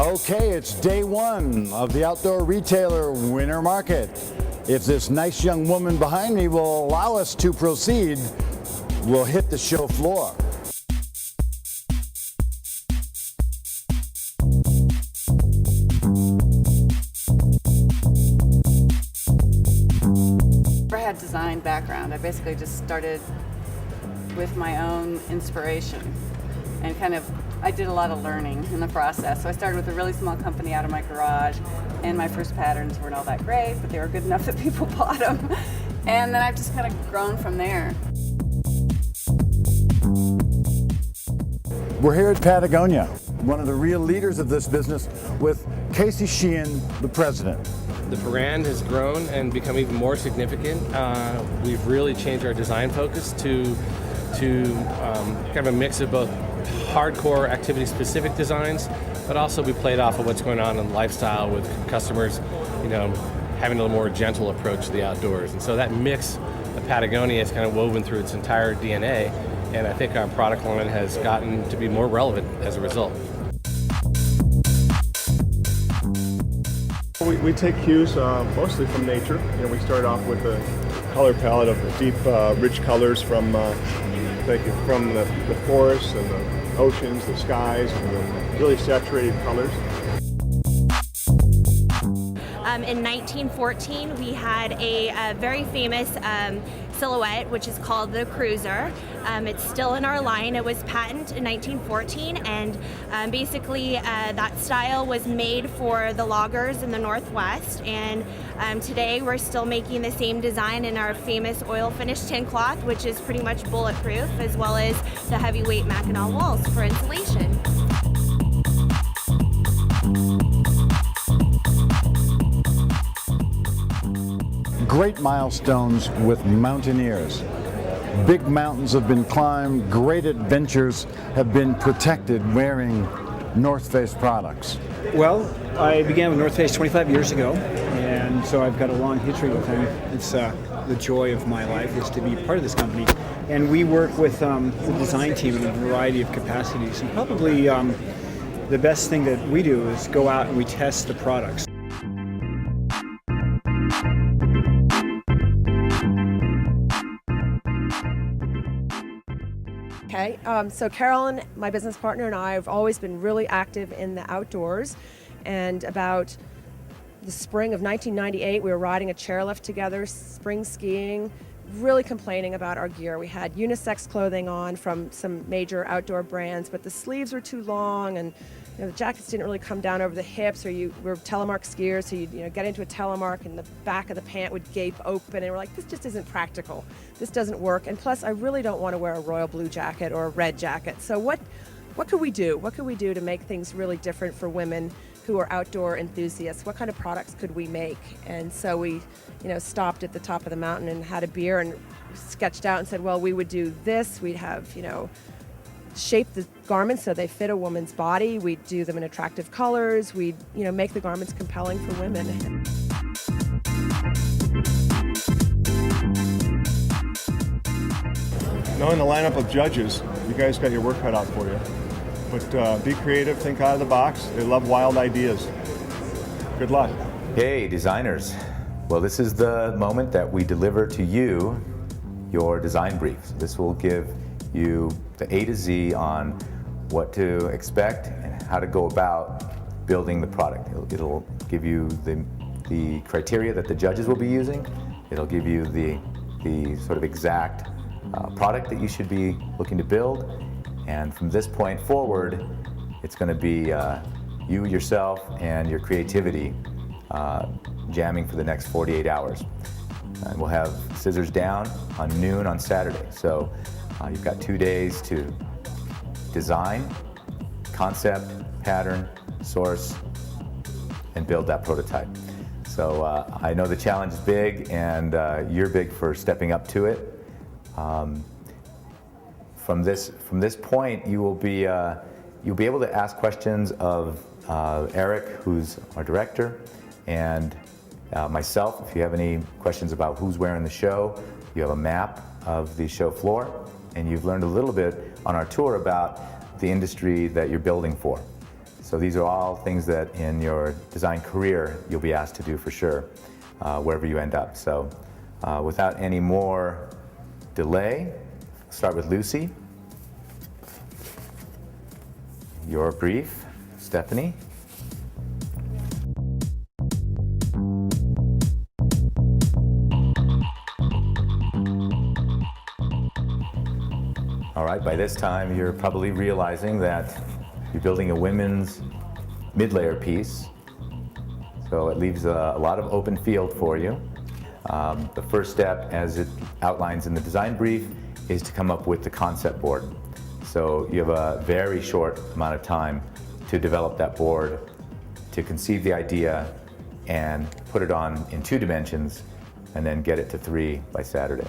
Okay, it's day one of the Outdoor Retailer Winter Market. If this nice young woman behind me will allow us to proceed, we'll hit the show floor. I had design background. I basically just started with my own inspiration and I did a lot of learning in the process. So I started with a really small company out of my garage, and my first patterns weren't all that great, but they were good enough that people bought them. And then I've just kind of grown from there. We're here at Patagonia, one of the real leaders of this business, with Casey Sheehan, the president. The brand has grown and become even more significant. We've really changed our design focus to kind of a mix of both hardcore activity-specific designs, but also we played off of what's going on in lifestyle with customers, having a little more gentle approach to the outdoors. And so that mix of Patagonia is kind of woven through its entire DNA, and I think our product line has gotten to be more relevant as a result. We take cues mostly from nature. We start off with a color palette of deep, rich colors from the forests and the oceans, the skies, and the really saturated colors. In 1914, we had a very famous silhouette, which is called the Cruiser. It's still in our line. It was patented in 1914, and basically that style was made for the loggers in the Northwest. And today we're still making the same design in our famous oil finish tin cloth, which is pretty much bulletproof, as well as the heavyweight Mackinac walls for insulation. Great milestones with mountaineers. Big mountains have been climbed, great adventures have been protected wearing North Face products. Well, I began with North Face 25 years ago, and so I've got a long history with them. It's the joy of my life is to be part of this company. And we work with the design team in a variety of capacities. And probably the best thing that we do is go out and we test the products. Okay, so Carolyn, my business partner, and I have always been really active in the outdoors. And about the spring of 1998, we were riding a chairlift together, spring skiing, really complaining about our gear. We had unisex clothing on from some major outdoor brands, but the sleeves were too long, and the jackets didn't really come down over the hips, or we were telemark skiers, so you'd get into a telemark and the back of the pant would gape open, and we're like, this just isn't practical. This doesn't work, and plus I really don't want to wear a royal blue jacket or a red jacket. So what could we do? What could we do to make things really different for women who are outdoor enthusiasts? What kind of products could we make? And so we, stopped at the top of the mountain and had a beer and sketched out and said, well, we would do this. We'd have, shape the garments so they fit a woman's body. We'd do them in attractive colors. We'd, make the garments compelling for women. Knowing the lineup of judges, you guys got your work cut out for you. But be creative, think out of the box. They love wild ideas. Good luck. Hey, designers. Well, this is the moment that we deliver to you your design briefs. This will give you the A to Z on what to expect and how to go about building the product. It'll give you the criteria that the judges will be using. It'll give you the sort of exact product that you should be looking to build. And from this point forward, it's going to be you, yourself, and your creativity jamming for the next 48 hours. And we'll have scissors down on noon on Saturday. So you've got 2 days to design, concept, pattern, source, and build that prototype. So I know the challenge is big, and you're big for stepping up to it. From this point, you'll be able to ask questions of Eric, who's our director, and myself. If you have any questions about who's wearing the show, you have a map of the show floor, and you've learned a little bit on our tour about the industry that you're building for. So these are all things that in your design career you'll be asked to do for sure, wherever you end up. So without any more delay, start with Lucy. Your brief, Stephanie. All right, by this time you're probably realizing that you're building a women's mid-layer piece, so it leaves a lot of open field for you. The first step, as it outlines in the design brief, is to come up with the concept board. So you have a very short amount of time to develop that board, to conceive the idea and put it on in 2 dimensions, and then get it to 3 by Saturday.